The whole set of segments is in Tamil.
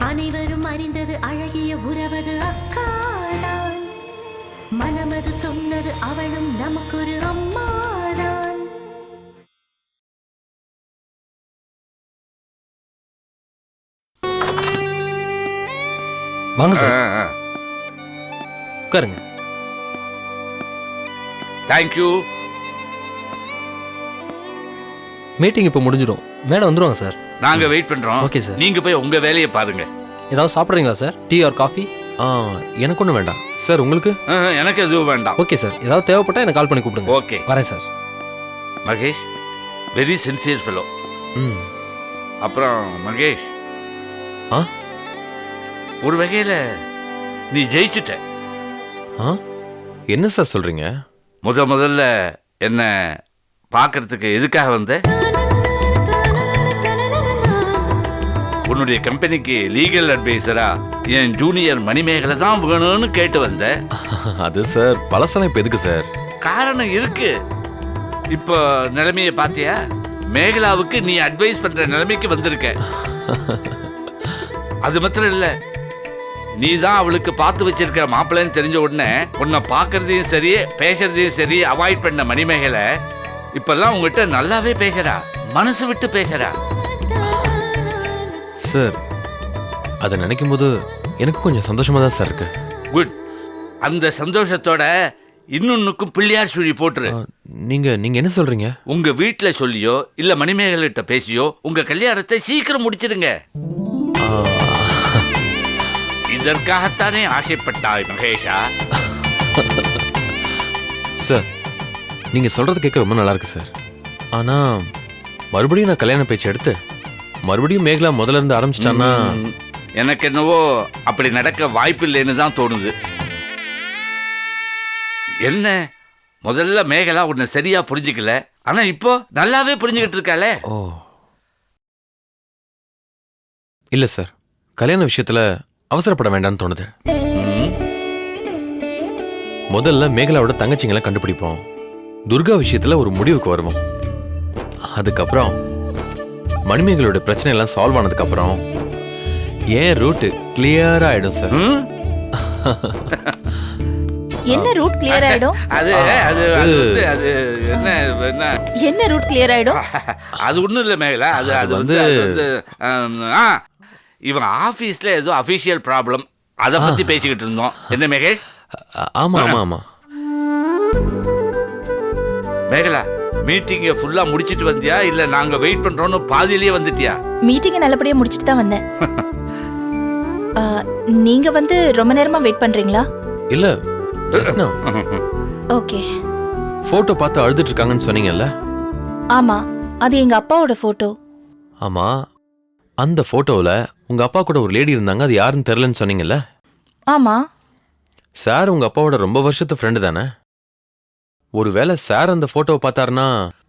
அனைவரும் அறிந்தது அழகிய உறவது அக்காதான். மனமது சொன்னது அவளும் நமக்கொரு அம்மாதான். வாங்க சார், உட்காருங்க. தேங்க்யூ. மீட்டிங் இப்போ முடிஞ்சிடும், மேடம் வந்துருவாங்க சார். நாங்க வெயிட் பண்றோம். Okay sir. நீங்க போய் உங்க வேலையை பாருங்க. ஏதாவது சாப்பிட்றீங்களா சார்? Tea R coffee? எனக்கு ஒன்றும் வேண்டாம் சார். உங்களுக்கு? எனக்கு எதுவும் வேண்டாம். ஓகே சார், ஏதாவது தேவைப்பட்டா எனக்கு கால் பண்ணி கூப்பிடுங்க. ஓகே, வரேன் sir. Mahesh very sincere fellow. ம். அப்புறம் மகேஷ், ஆ ஒரு வகையில நீ ஜெயிச்சுட்ட. என்ன சார் சொல்றீங்க? முதல்ல என்ன பார்க்கறதுக்கு எதுக்காக வந்த? உன்னுடைய கம்பெனிக்கு லீகல் அட்வைசரா என் ஜூனியர் மணிமேகலை தான் வேணும்னு கேட்டு வந்த. அது சார் பழசெல்லாம் இப்போ எதுக்கு சார்? காரணம் இருக்கு. இப்போ நிலைமையை பார்த்தியா? மேகலாவுக்கு நீ அட்வைஸ் பண்ற நிலைமைக்கு வந்திருக்க. அது மாத்திரம் இல்ல, நீ தான் அவளுக்கு பார்த்து வச்சிருக்க மாப்பிள்ளைன்னு தெரிஞ்ச உடனே உன்னை பார்க்கறதையும் சரி பேசுறதையும் சரி அவாய்ட் பண்ண மணிமேகலை இப்பெல்லாம் உங்ககிட்ட நல்லாவே பேசுறா, மனசு விட்டு பேசுறா. சார் அதை நினைக்கும் போது எனக்கு கொஞ்சம் சந்தோஷமா தான் சார் இருக்கு. குட். அந்த சந்தோஷத்தோட இன்னொன்னுக்கும் பிள்ளையார் சுழி போட்டுரு. நீங்க என்ன சொல்றீங்க? உங்க வீட்டுல சொல்லியோ இல்ல மணிமேகலை பேசியோ உங்க கல்யாணத்தை சீக்கிரம் முடிச்சிடுங்க. இதற்காகத்தானே ஆசைப்பட்டாய் மகேஷா? சார் நீங்க சொல்றது கேட்க ரொம்ப நல்லா இருக்கு சார். ஆனா மறுபடியும் நான் கல்யாண பேச்சு எடுத்து மறுபடியும் மேகலா முதல்ல இருந்து ஆரம்பிச்சிட்டான்னா எனக்கு என்னவோ அப்படி நடக்க வாய்ப்பு இல்லைன்னு தான் தோணுது. என்ன, முதல்ல மேகலா உன்னை சரியா புரிஞ்சுக்கல, ஆனா இப்போ நல்லாவே புரிஞ்சுக்கிட்டு இருக்காளே. ஓ இல்ல சார், கல்யாண விஷயத்துல அவசரப்பட வேண்டாம்னு தோணுது. முதல்ல மேகலாவோட தங்கச்சிங்களை கண்டுபிடிப்போம். துர்கா விஷயத்துல ஒரு முடிவுக்கு வருவோம். அதுக்கப்புறம் மணிமேகலோட பிரச்சனை எல்லாம் சால்வ் ஆனதுக்கு அப்புறம் ஏன் ரூட் கிளியரா ஆயிடும் சார். என்ன ரூட் கிளியர் ஆயிடும்? அது அது அது என்ன என்ன ரூட் கிளியர் ஆயிடும்? அது ஒண்ணும் இல்ல மேகலா. அது வந்து இவன் ஆபீஸ்ல ஏதோ அபிஷியல் ப்ராப்ளம், அதை பத்தி பேசிக்கிட்டு இருந்தோம். என்ன மேகேஷ்? ஆமா ஆமா ஆமா. மேகலா, மீட்டிங்க ஃபுல்லா முடிச்சிட்டு வந்தியா இல்ல நாங்க வெயிட் பண்றோம்னு பாதியிலேயே வந்துட்டியா? மீட்டிங்கை நல்லபடியா முடிச்சிட்டு தான் வந்தேன். நீங்க வந்து ரொம்ப நேரமா வெயிட் பண்றீங்களா? இல்ல, ஓகே. போட்டோ பார்த்து அழுதுட்டு இருக்காங்கன்னு சொன்னீங்கல்ல? ஆமா, அது எங்க அப்பாவோட போட்டோ. ஆமா, அந்த போட்டோல உங்க அப்பா கூட ஒரு லேடி இருந்தாங்க, அது யாருன்னு தெரியலன்னு சொன்னீங்கல்ல? ஆமா. சார் உங்க அப்பாவோட ரொம்ப வருஷத்து ஃப்ரெண்டு தானே? ஒருவேளை சார் அந்த போட்டோவை பார்த்தாருன்னா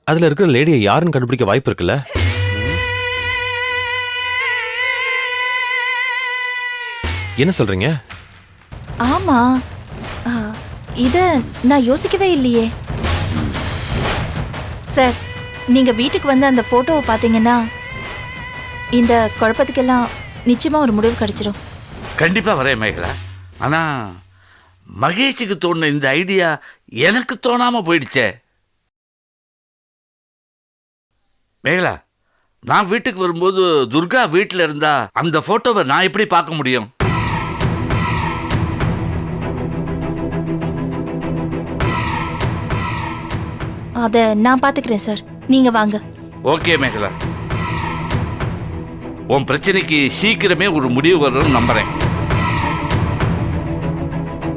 அதுல இருக்கிற லேடியை யாருன்னு கண்டுபிடிக்க வாய்ப்பு இருக்குல்ல? என்ன சொல்றீங்க? ஆமா, இத நான் யோசிக்கவே இல்லையே. சார், நீங்க வீட்டுக்கு வந்து அந்த போட்டோவை பார்த்தீங்கன்னா இந்த குழப்பத்துக்கெல்லாம் நிச்சயமா ஒரு முடிவு கிடைச்சிடும். கண்டிப்பா வரேன் மேகலா. ஆனா மகேஷுக்கு தோணுன இந்த ஐடியா எனக்கு தோணாம போயிடுச்சே. மேகலா, நான் வீட்டுக்கு வரும்போது துர்கா வீட்டில் இருந்தா அந்த போட்டோவை நான் எப்படி பார்க்க முடியும்? அத நான் பாத்துக்கிறேன் சார், நீங்க வாங்க. ஓகே மேகலா, உன் பிரச்சனைக்கு சீக்கிரமே ஒரு முடிவு வரணும்னு நம்புறேன்.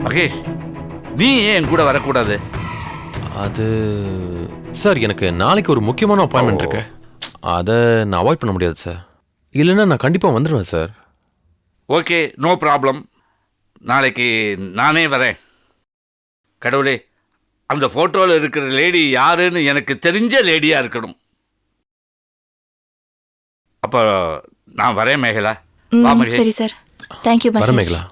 மகேஷ், நீ ஏன் என் கூட வரக்கூடாது? அது சார், எனக்கு நாளைக்கு ஒரு முக்கியமான அப்பாயின்மெண்ட் இருக்கு. அதை நான் அவாய்ட் பண்ண முடியாது சார். இல்லைன்னா நான் கண்டிப்பாக வந்துடுவேன் சார். Okay, no problem. நாளைக்கு நானே வரேன். கடவுளே, அந்த ஃபோட்டோவில் இருக்கிற லேடி யாருன்னு எனக்கு தெரிஞ்ச லேடியாக இருக்கணும். அப்போ நான் வரேன் மேகலா. சரி சார், தேங்க்யூ. வரேன் மேகலா.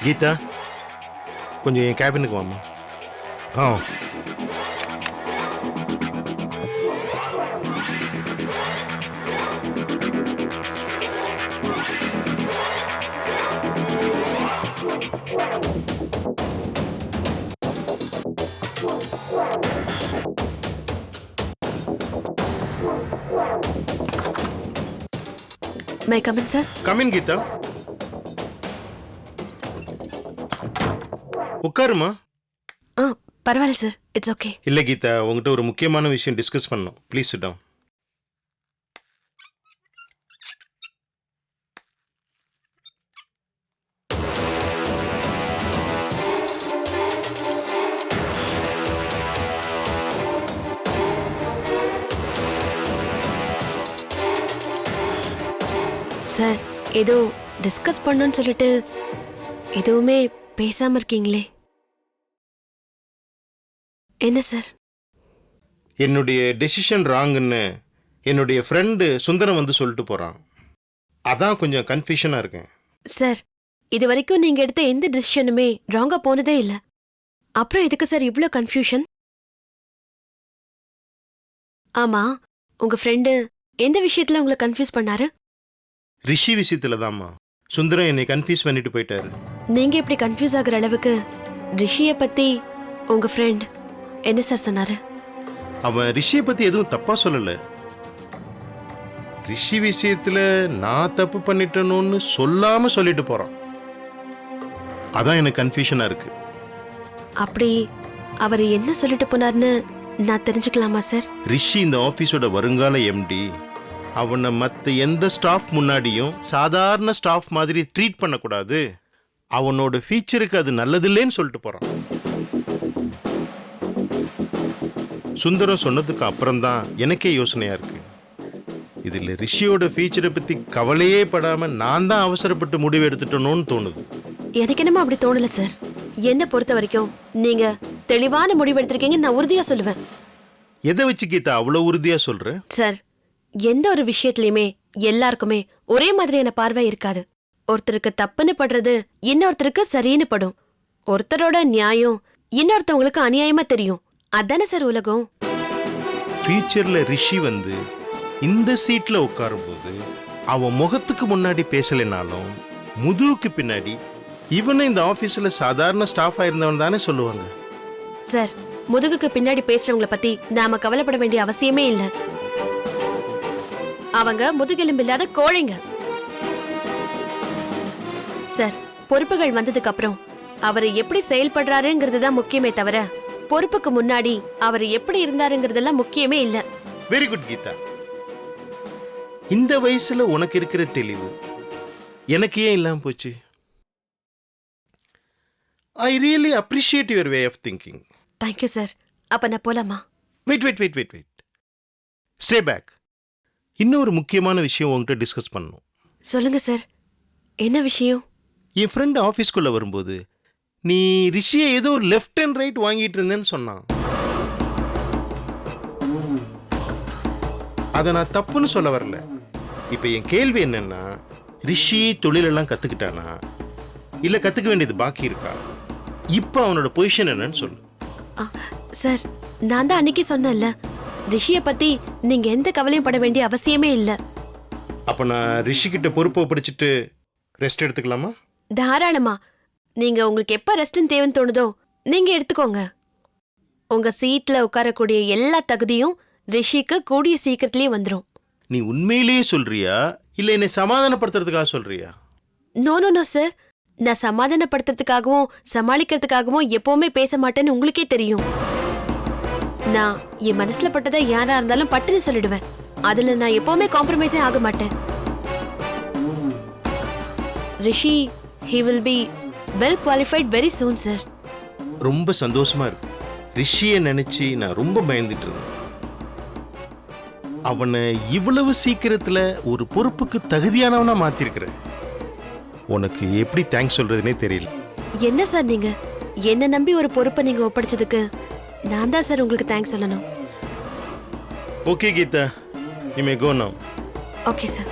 கீதா கொஞ்சம் என் கேபினுக்கு வாமா. ஆ may I come in sir? Come in Geetha, உட்காருமா. ஆ பரவாயில்ல சார், இட்ஸ் ஓகே. இல்லை கீதா, உங்ககிட்ட ஒரு முக்கியமான விஷயம் டிஸ்கஸ் பண்ணணும். Please sit down. சார் ஏதோ டிஸ்கஸ் பண்ணணும்னு சொல்லிட்டு எதுவுமே பேசாம இருக்கீங்களே, என்ன சார்? என்னுடைய டெசிஷன் ராங்குன்னு என்னுடைய ஃப்ரெண்டு சுந்தரம் வந்து சொல்லிட்டு போகிறான். அதான் கொஞ்சம் கன்ஃபியூஷனாக இருக்கேன். சார் இது வரைக்கும் நீங்க எடுத்த எந்த டிசிஷனுமே ராங்கா போனதே இல்லை. அப்புறம் எதுக்கு சார் இவ்ளோ கன்ஃபியூஷன்? ஆமா, உங்க ஃப்ரெண்டு எந்த விஷயத்துல உங்களை கன்ஃபியூஸ் பண்ணாரு? ரிஷி விஷயத்தில் தான்மா. சுந்தரம் என்னை கன்ஃபியூஸ் பண்ணிட்டு போயிட்டாரு. நீங்க இப்படி கன்ஃபியூஸ் ஆகுற அளவுக்கு ரிஷியை பத்தி உங்க ஃப்ரெண்ட் என்ன சார் சொன்னாரு? அவன் ரிஷியை பற்றி எதுவும் தப்பாக சொல்லலை. ரிஷி விஷயத்தில் நான் தப்பு பண்ணிட்டேனோன்னு சொல்லாமல் சொல்லிட்டு போகிறான். அதான் எனக்கு கன்ஃபியூஷனாக இருக்கு. அப்படி அவர் என்ன சொல்லிட்டு போனார்னு நான் தெரிஞ்சுக்கலாமா சார்? ரிஷி இந்த ஆஃபீஸோட வருங்கால எம்டி. அவனை மற்ற எந்த ஸ்டாஃப் முன்னாடியும் சாதாரண ஸ்டாஃப் மாதிரி ட்ரீட் பண்ணக்கூடாது, அவனோட ஃபீச்சருக்கு அது நல்லதில்லைன்னு சொல்லிட்டு போகிறான். சுந்தரம் சொன்னதுக்கு அப்புறம்தான் எனக்கே யோசனையாக இருக்கு. இதில் ரிஷியோட ஃபீச்சரை பற்றி கவலையே படாமல் நான் தான் அவசரப்பட்டு முடிவு எடுத்துட்டோன்னு தோணுது. எனக்கு என்னமோ அப்படி தோணல சார். என்ன பொறுத்த வரைக்கும் நீங்க தெளிவான முடிவு எடுத்திருக்கீங்கன்னு நான் உறுதியா சொல்லுவேன். எதை வச்சு கீதா அவ்வளோ உறுதியாக சொல்கிறேன்? சார் எந்த ஒரு விஷயத்திலயுமே எல்லாருக்குமே ஒரே மாதிரியான பார்வை இருக்காது. ஒருத்தருக்கு தப்புன்னு படுறது இன்னொருத்தருக்கு சரின்னு படும். ஒருத்தரோட நியாயம் இன்னொருத்தவங்களுக்கு அநியாயமா தெரியும். அதானே சார் உலகம். ஃபியூச்சரில் ரிஷி வந்து இந்த சீட்டில் உட்காரும்போது அவன் முகத்துக்கு முன்னாடி பேசலைனாலும் முதுகுக்கு பின்னாடி இவனை இந்த ஆஃபீஸில் சாதாரண ஸ்டாஃபாக இருந்தவன் தானே சொல்லுவாங்க. சார் முதுகுக்கு பின்னாடி பேசுறவங்கள பத்தி நாம கவலைப்பட வேண்டிய அவசியமே இல்லை. அவங்க முதுகெலும்பில்லாத கோழைங்க. சார் பொறுப்புகள் வந்ததுக்கு அப்புறம் அவர் எப்படி செயல்படுறாருங்கிறது தான் முக்கியமே தவிர பொறுப்புக்கு முன்னாடி அவர் எப்படி இருந்தாருங்கிறதெல்லாம் முக்கியமே இல்ல. Very good Geetha. இந்த வயசுல உனக்கு இருக்கிற தெளிவு எனக்கு ஏன் இல்லாம போச்சு? I really appreciate your way of thinking. Thank you sir. அப்ப நான் போலாமா? வெயிட். Stay back. இன்னொரு முக்கியமான விஷயம் உங்ககிட்ட டிஸ்கஸ் பண்ணணும். சொல்லுங்க சார், என்ன விஷயம்? என் ஃப்ரெண்ட் ஆஃபீஸ்க்குள்ள வரும்போது நீ ரிஷியை ஏதோ ஒரு லெஃப்ட் அண்ட் ரைட் வாங்கிட்டு இருந்தேன்னு சொன்னான். அதை நான் தப்புன்னு சொல்ல வரல. இப்போ என் கேள்வி என்னன்னா, ரிஷி தொழிலெல்லாம் கற்றுக்கிட்டானா இல்லை கற்றுக்க வேண்டியது பாக்கி இருக்கா? இப்போ அவனோட பொசிஷன் என்னன்னு சொல்லு. சார் நான் தான் அன்னைக்கு சொன்னேன்ல, ரிஷியை பத்தி நீங்க எந்த கவலையும் பட வேண்டிய அவசியமே இல்லை. அப்போ நான் ரிஷி கிட்ட பொறுப்பை பிடிச்சிட்டு ரெஸ்ட் எடுத்துக்கலாமா? தாராளமா. நீங்க உங்களுக்கு எப்ப ரெஸ்ட்னு தேவைன்னு தோணுதோ நீங்க எடுத்துக்கோங்க. உங்க சீட்ல உட்காரக்கூடிய எல்லா தகுதியும் ரிஷிக்கு கூடிய சீக்கிரத்திலேயே வந்துடும். நீ உண்மையிலேயே சொல்றியா இல்லை என்னை சமாதானப்படுத்துறதுக்காக சொல்றியா? நோ சார், நான் சமாதானப்படுத்துறதுக்காகவும் சமாளிக்கிறதுக்காகவும் எப்பவுமே பேச மாட்டேன்னு உங்களுக்கே தெரியும். நான் என் மனசுல பட்டதை யாரா இருந்தாலும் பட்டுன்னு சொல்லிடுவேன். அதுல நான் எப்பவுமே காம்ப்ரமைஸே ஆக மாட்டேன். ரிஷி he will be well qualified very soon sir. ரொம்ப சந்தோஷமா இருக்கு. ரிஷியை நினைச்சு நான் ரொம்ப பயந்துட்டு இருந்தேன். அவனை இவ்வளவு சீக்கிரத்துல ஒரு பொறுப்புக்கு தகுதியானவனா மாத்திருக்கிறேன். உனக்கு எப்படி தேங்க்ஸ் சொல்றதுனே தெரியல. என்ன சார் நீங்க என்ன நம்பி ஒரு பொறுப்பை நீங்க ஒப்படைச்சதுக்கு நான் தான் சார் உங்களுக்கு தேங்க்ஸ் சொல்லணும். Okay Geetha, you may go now. Okay sir.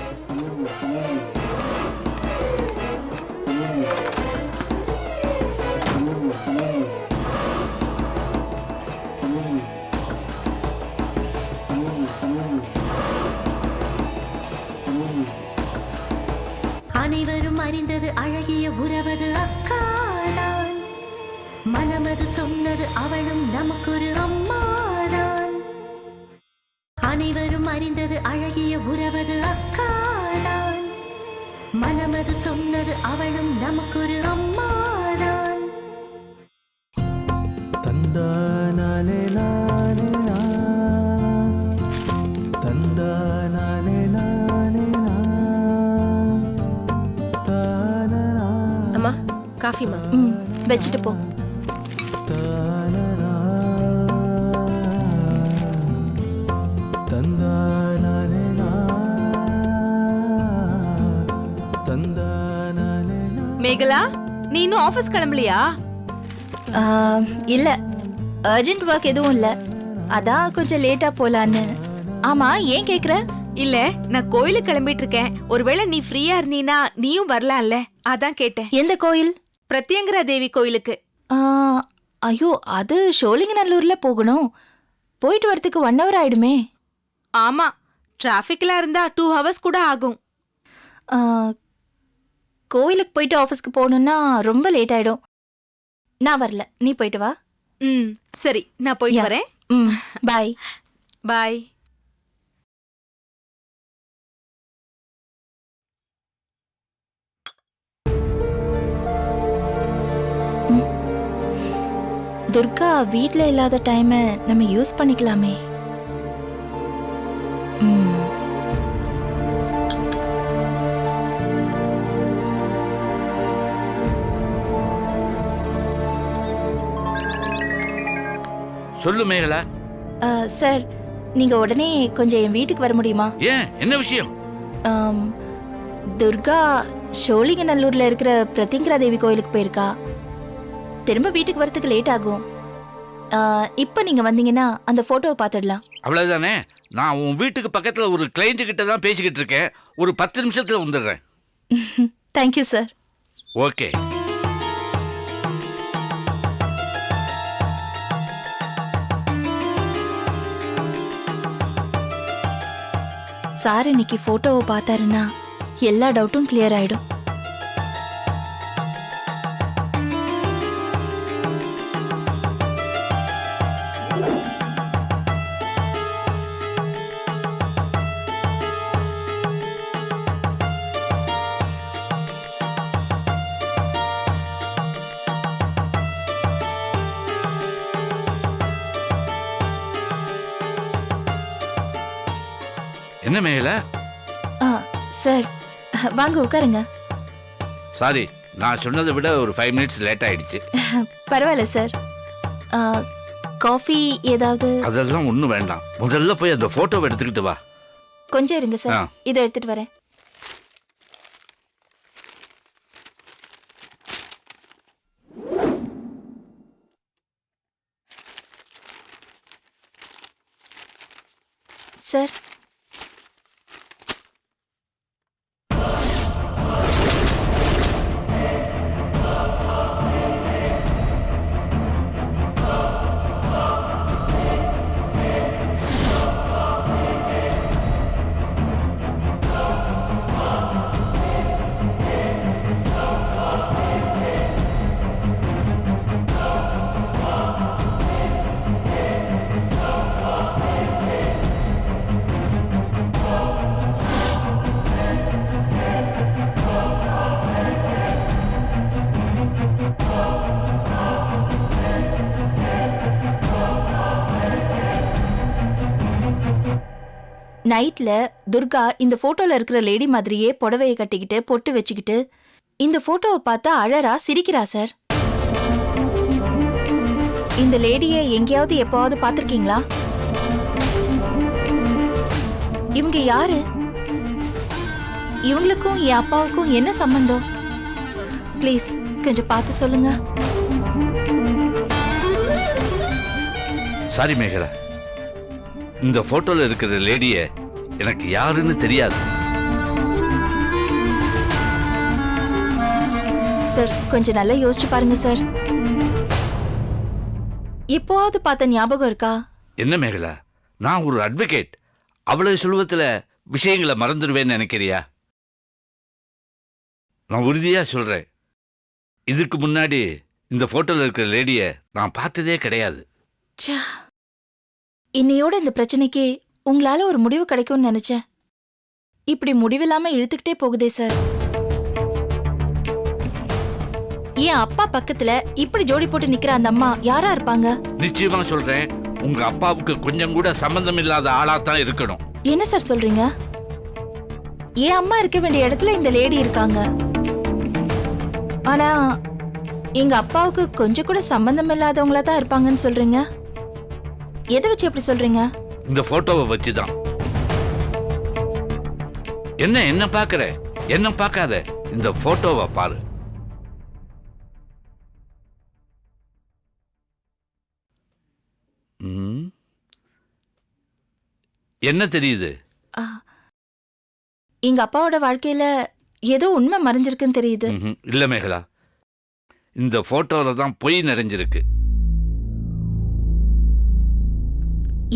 அனைவரும் அறிந்தது அழகிய உறவது அக்காதான். மனமது சொன்னது அவளும் நமக்கொரு அம்மாதான். அனைவரும் அறிந்தது அழகிய உறவது அக்காதான். மனமது சொன்னது அவளும் நமக்கொரு அம்மாதான். தந்தானாலே நானே நான், தந்தானாலே நானே நான், தானனா அம்மா காஃபிமா. ம் வச்சுட்டு போ. தானனா தந்தானாலே நான், தந்தானாலே நான். மேகலா, நீ இன்னும் ஆபீஸ் கிளம்பலையா? இல்ல அர்ஜென்ட் ஒர்க் எதுவும் இல்ல, அதான் கொஞ்சம் லேட்டா போலான்னு. ஆமா ஏன் கேக்குற? இல்ல, நான் கோயிலுக்கு கிளம்பிட்டு இருக்கேன். ஒருவேளை நீ ஃப்ரீயா இருந்தீனா நீயும் வரலாம்ல, அதான் கேட்டேன். எந்த கோயில்? பிரத்யங்கரா தேவி கோயிலுக்கு. ஆ, ஐயோ அது ஷோலிங்கநல்லூர்ல போகணும். போயிட்டு வரதுக்கு 1 hour ஆயிடுமே. ஆமா, டிராஃபிக்ல இருந்தா 2 hours கூட ஆகும். ஆ, கோயிலுக்கு போயிட்டு ஆஃபீஸ்க்கு போகணும்னா ரொம்ப லேட் ஆயிடும். நான் வரல, நீ போயிட்டு வா. ம் சரி, நான் போயிட்டு Yeah. வரேன். ம் பாய். பாய். துர்கா வீட்ல இல்லாத டைமை நம்ம யூஸ் பண்ணிக்கலாமே. ம் சொல்லு மேகலா. சார் நீங்க உடனே கொஞ்சம் என் வீட்டுக்கு வர முடியுமா? ஏன், என்ன விஷயம்? ஆம், துர்கா ஷோலிங்கநல்லூர்ல இருக்கிற பிரத்யங்கரா தேவி கோயிலுக்கு போயிருக்கா. திரும்ப வீட்டுக்கு வரதுக்கு லேட் ஆகும். இப்போ நீங்க வந்தீங்கன்னா அந்த போட்டோவை பார்த்துடலாம். அவ்வளவுதானே? நான் உன் வீட்டுக்கு பக்கத்துல ஒரு கிளைண்ட் கிட்ட தான் பேசிக்கிட்டு இருக்கேன். ஒரு 10 நிமிஷத்துல வந்துடுறேன். Thank you sir. ஓகே. சார் இன்னைக்கு போட்டோவை பார்த்தாருன்னா எல்லா டவுட்டும் கிளியர் ஆயிடும். என்ன மேகலா? சார் வாங்க உட்காருங்க. சாரி, நான் சொன்னதை விட ஒரு 5 minutes லேட் ஆயிடுச்சு. பரவாயில்ல சார். காஃபி ஏதாவது? அதெல்லாம் ஒன்றும் வேண்டாம். முதல்ல போய் அந்த போட்டோவை எடுத்துக்கிட்டு வா. கொஞ்சம் இருங்க சார், இதை எடுத்துட்டு வரேன். சார் நைட்ல துர்கா இந்த போட்டோல இருக்கிற லேடி மாதிரியே புடவையை கட்டிக்கிட்டு பொட்டு வச்சுக்கிட்டு இந்த போட்டோவை பார்த்தா அழறா, சிரிக்கிறா சார். இந்த லேடியை எங்கேயாவது எப்பவாவது பார்த்திருக்கீங்களா? இவங்க யாரு? இவங்களுக்கும் என் அப்பாவுக்கும் என்ன சம்பந்தம்? ப்ளீஸ் கொஞ்சம் பார்த்து சொல்லுங்க. சாரி மேகலா, இந்த போட்டோல இருக்கிற லேடிய எனக்கு யாருன்னு தெரியாது. சார் கொஞ்சம் நல்லா யோசிச்சு பாருங்க சார். எப்போவாவது பார்த்த ஞாபகம் இருக்கா? என்ன மேகலா, நான் ஒரு அட்வொகேட். அவ்வளவு சுலபத்துல விஷயங்களை மறந்துடுவேன்னு நினைக்கிறியா? நான் உறுதியா சொல்றேன், இதுக்கு முன்னாடி இந்த போட்டோல இருக்கிற லேடிய நான் பார்த்ததே கிடையாது. ச்சே. இன்னையோட இந்த பிரச்சனைக்கு உங்களால ஒரு முடிவு கிடைக்கும்னு நினைச்சேன். இப்படி முடிவில்லாம இழுத்துக்கிட்டே போகுதே சார். என் அப்பா பக்கத்துல இப்படி ஜோடி போட்டு நிக்கிற அந்த அம்மா யாரா இருப்பாங்க? நிச்சயமா சொல்றேன், உங்க அப்பாவுக்கு கொஞ்சம் கூட சம்பந்தம் இல்லாத ஆளா தான் இருக்கணும். என்ன சார் சொல்றீங்க? என் அம்மா இருக்க வேண்டிய இடத்துல இந்த லேடி இருக்காங்க. ஆனா எங்க அப்பாவுக்கு கொஞ்சம் கூட சம்பந்தம் இல்லாதவங்களா தான் இருப்பாங்கன்னு சொல்றீங்க. எதை வச்சு எப்படி சொல்றீங்க? இந்த போட்டோவை வச்சுதான். என்ன பாக்குற? என்ன பார்க்காத, இந்த போட்டோவை பாரு. என்ன தெரியுது? எங்க அப்பாவோட வாழ்க்கையில ஏதோ உண்மை மறைஞ்சிருக்குன்னு தெரியுது. இல்ல மேகலா, இந்த போட்டோல தான் பொய் நிறைஞ்சிருக்கு.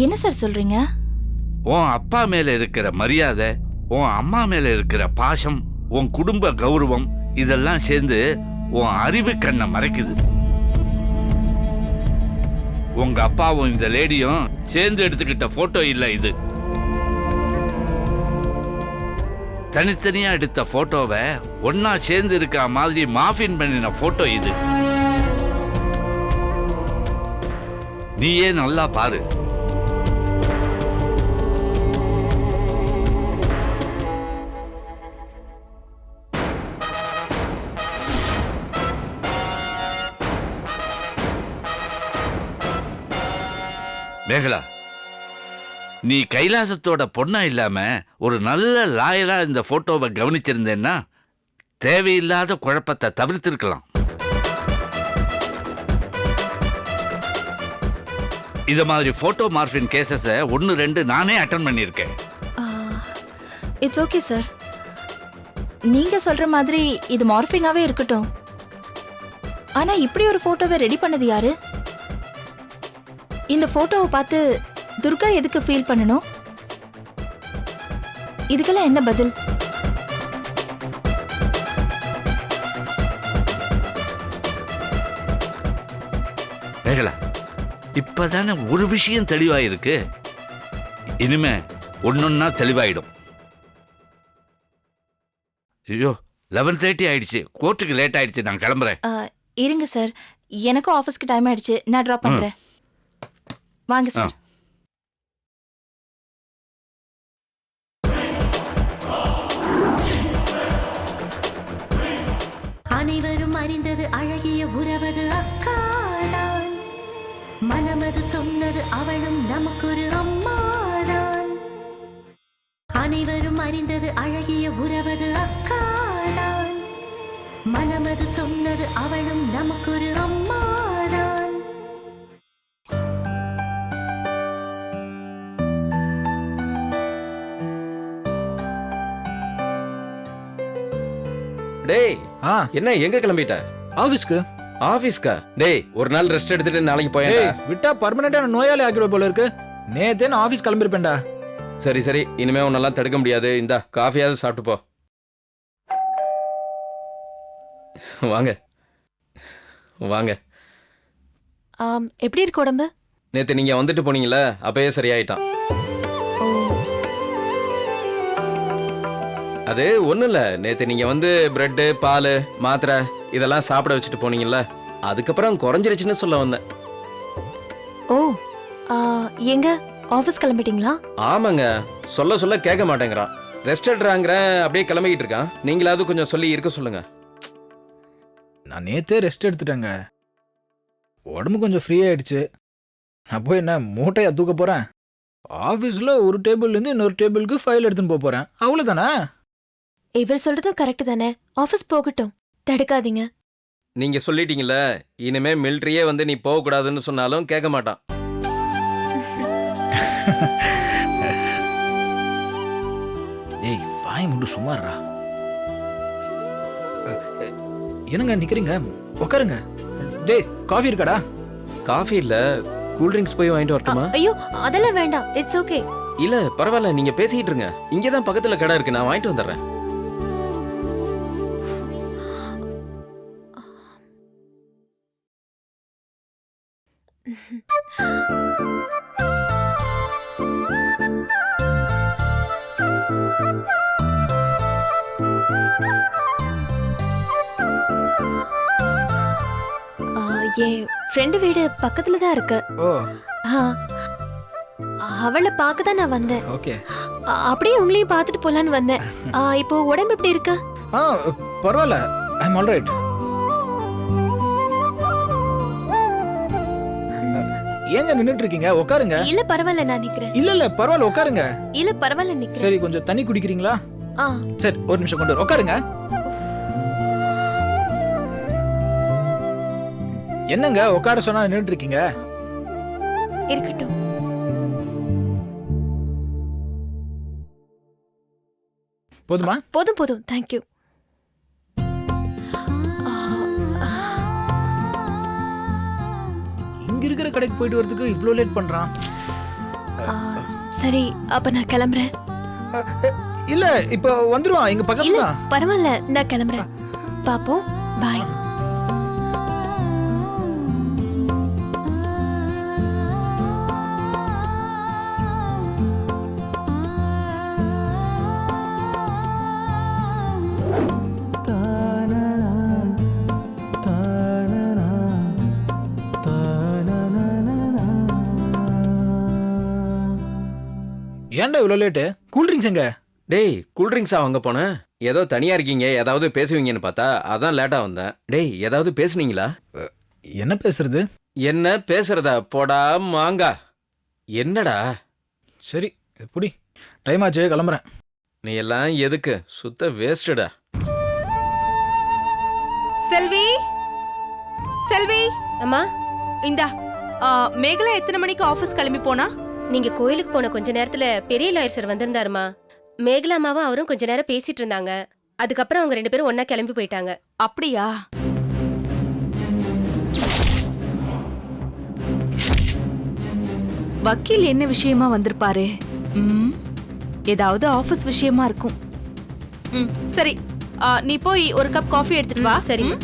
என்ன சார் சொல்றீங்க? உன் அப்பா மேல இருக்கிற மரியாதை, உன் அம்மா மேல இருக்கிற பாசம், உன் குடும்ப கௌரவம் இதெல்லாம் சேர்ந்து உன் அறிவு கண்ணை மறைக்குது. உங்க அப்பாவும் இந்த லேடியும் சேர்ந்து எடுத்துக்கிட்ட போட்டோ இல்ல இது. தனித்தனியா எடுத்த போட்டோவை ஒன்னா சேர்ந்து இருக்க மாதிரி மாஃபின் பண்ணின போட்டோ இது. நீயே நல்லா பாரு. மேகலா, நீ கைலாசத்தோட பொண்ணா இல்லாம ஒரு நல்ல லாயரா இந்த போட்டோவை கவனிச்சிருந்தேன்னா தேவையில்லாத குழப்பத்தை தவிர்த்திருக்கலாம். இத மாதிரி போட்டோ மார்பின் கேசஸ 1-2 நானே அட்டன் பண்ணியிருக்கேன். It's okay sir. நீங்க சொல்ற மாதிரி இது மார்பிங்காவே இருக்கட்டும். ஆனா இப்படி ஒரு போட்டோவை ரெடி பண்ணது யாரு? இந்த போட்டோவை பார்த்து துர்கா எதுக்கு ஃபீல் பண்ணணும்? இதுக்கெல்லாம் என்ன பதில்? மேகலா, இப்பதானே ஒரு விஷயம் தெளிவாயிருக்கு. இனிமே ஒன்னொன்னா தெளிவாயிடும். ஐயோ, 11:30 ஆயிடுச்சு. கோர்ட்டுக்கு லேட் ஆயிடுச்சு. நான் கிளம்புறேன். இருங்க சார், எனக்கும் ஆஃபீஸ்க்கு டைம் ஆயிடுச்சு. நான் ட்ராப் பண்றேன். வாங்க சார். அனைவரும் அறிந்தது அழகிய உறவது அக்காதான். மனமது சொன்னது அவளும் நமக்கொரு அம்மாதான். அனைவரும் அறிந்தது அழகிய உறவது அக்காதான். மனமது சொன்னது அவளும் நமக்கொரு அம்மாதான். டேய், என்ன எங்க கிளம்பிட்ட? ஆபீஸ்க்கு. ஆபீஸ்க்கா? டேய், ஒரு நாள் ரெஸ்ட் எடுத்துட்டு நாளைக்கு போயேன். விட்டா பர்மனெண்டா நோயாளி ஆக்கிடுவ போல இருக்கு. நேத்தே நான் ஆபீஸ் கிளம்பிருப்பேன்டா. சரி சரி, இனிமே உன்னெல்லாம் தடுக்க முடியாது. இந்த காஃபியாவது சாப்பிட்டு போ. வாங்க வாங்க. எப்படி இருக்கு உடம்பு? நேத்து நீங்க வந்துட்டு போனீங்கல்ல, அப்பயே சரியாயிட்டான். அது ஒன்றும் இல்லை, நேற்று நீங்கள் வந்து பிரெட்டு பால் மாத்திரை இதெல்லாம் சாப்பிட வச்சுட்டு போனீங்கல்ல, அதுக்கப்புறம் குறைஞ்சிருச்சுன்னு சொல்ல வந்தேன். ஓ, எங்க ஆஃபீஸ் கிளம்பிட்டீங்களா? ஆமாங்க, சொல்ல சொல்ல கேட்க மாட்டேங்கிறான். ரெஸ்ட் எடுறாங்கிற அப்படியே கிளம்பிக்கிட்டு இருக்கான். நீங்களாவது கொஞ்சம் சொல்லி இருக்க சொல்லுங்க. நான் நேத்தே ரெஸ்ட் எடுத்துட்டேங்க. உடம்பு கொஞ்சம் ஃப்ரீ ஆயிடுச்சு. நான் போய் என்ன மூட்டையா தூக்க போறேன்? ஆஃபீஸில் ஒரு டேபிள்லேருந்து இன்னொரு டேபிளுக்கு ஃபைல் எடுத்துன்னு போக போகிறேன். அவ்வளோதானே? இவர் சொல்றதும் கரெக்ட் தானே. ஆஃபீஸ் போகட்டும், தடுக்காதீங்க. நீங்க சொல்லிட்டீங்கல்ல, இனிமே மிலிட்ரியே வந்து நீ போகக்கூடாதுன்னு சொன்னாலும் கேட்க மாட்டான். ஏய், வாய் முண்டு சும்மாறா. என்னங்க நிக்கிறீங்க? உட்காருங்க. டேய், காஃபி இருக்காடா? காஃபி இல்ல, கூல் ட்ரிங்க்ஸ் போய் வாங்கிட்டு வரட்டுமா? ஐயோ, அதெல்லாம் வேண்டாம். It's okay. இல்ல பரவாயில்ல, நீங்க பேசிக்கிட்டு இருங்க. இங்கதான் பக்கத்துல கடை இருக்கு, நான் வாங்கிட்டு வந்துடுறேன். என் ஃப்ரெண்டு வீடு பக்கத்துல தான் இருக்கு. ஓ ஆ, அவளை பார்க்க தான் நான் வந்தேன். ஓகே. அப்படியே உங்களையும் பார்த்துட்டு போலான்னு வந்தேன். இப்போ உடம்பு எப்படி இருக்கு? பரவாயில்ல, ஐ எம் ஆல்ரைட். ஏங்க நின்னுட்டு இருக்கீங்க? உட்காருங்க. இல்ல பரவாயில்ல, நான் நிக்கிறேன். இல்ல பரவாயில்ல, உட்காருங்க. இல்ல பரவாயில்ல, நிக்கிறேன். சரி, கொஞ்சம் தண்ணி குடிக்கிறீங்களா? சரி, ஒரு நிமிஷம் கொண்டு வர. உட்காருங்க. என்னங்க உட்கார சொன்னா நின்னுட்டு இருக்கீங்க? இருக்கட்டும். போதுமா? போதும் போதும், தேங்க்யூ. இங்க இருக்கிற கடைக்கு போயிட்டு வரதுக்கு இவ்ளோ லேட் பண்றான். சரி, அப்ப நான் கிளம்புறேன். இல்ல, இப்ப வந்துருவான். எங்க இல்ல பக்கத்துல தான். பரவாயில்ல, நான் கிளம்புறேன். பாப்போம், பாய். ஏன்டா இவ்ளோ லேட்டு? கூல் ட்ரிங்க்ஸ் எங்க? டேய், கூல் ட்ரிங்க்ஸா வாங்க போனேன்? ஏதோ தனியா இருக்கீங்க, ஏதாவது பேசுவீங்கன்னு பார்த்தா அதான் லேட்டா வந்தேன். டேய், ஏதாவது பேசுனீங்களா? என்ன பேசுறது? என்ன பேசுறதா? போடா மாங்கா. என்னடா? சரி, புடி. டைம் ஆச்சு, கிளம்புறேன். நீ எல்லாம் எதுக்கு? சுத்த வேஸ்டடா. செல்வி, செல்வி, அம்மா, இந்தா. மேகலா எத்தனை மணிக்கு ஆபீஸ் கிளம்பி போனா? நீங்க கோயிலுக்கு போன கொஞ்ச நேரத்துல பெரிய லாயர் சார் வந்திருந்தாருமா. மேகலாமாவும் அவரும் கொஞ்ச நேரம் பேசிட்டு இருந்தாங்க. அதுக்கப்புறம் அவங்க 2 பேரும் ஒண்ணா கிளம்பி போயிட்டாங்க. அப்படியா? வக்கீல் என்ன விஷயமா வந்திருப்பாரு? ஏதாவது ஆபீஸ் விஷயமா இருக்கும். சரி, நீ போய் ஒரு கப் காஃபி எடுத்துட்டு வா. சரிம்மா.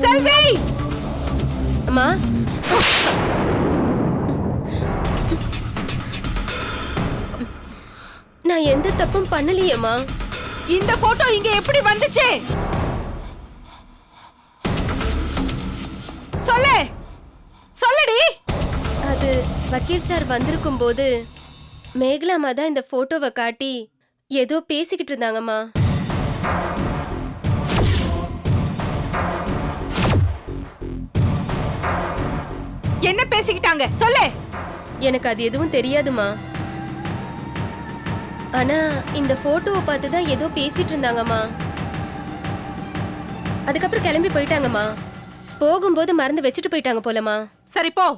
செல்வி, அம்மா, நான் எந்த தப்பும் பண்ணலையேம்மா. இந்த போட்டோ இங்க எப்படி வந்துச்சு? சொல்லு, சொல்லுடி. அது வக்கீல் சார் வந்திருக்கும் போது மேகலாமா தான் இந்த போட்டோவை காட்டி ஏதோ பேசிக்கிட்டு இருந்தாங்கம்மா. என்ன பேசிக்கிட்டாங்க? சொல்லு. எனக்கு அது எதுவும் தெரியாதுமா. ஆனா இந்த போட்டோவை பார்த்து தான் ஏதோ பேசிட்டு இருந்தாங்கம்மா. அதுக்கப்புறம் கிளம்பி போயிட்டாங்கம்மா. போகும்போது மறந்து வச்சுட்டு போயிட்டாங்க போலமா. சரி போ.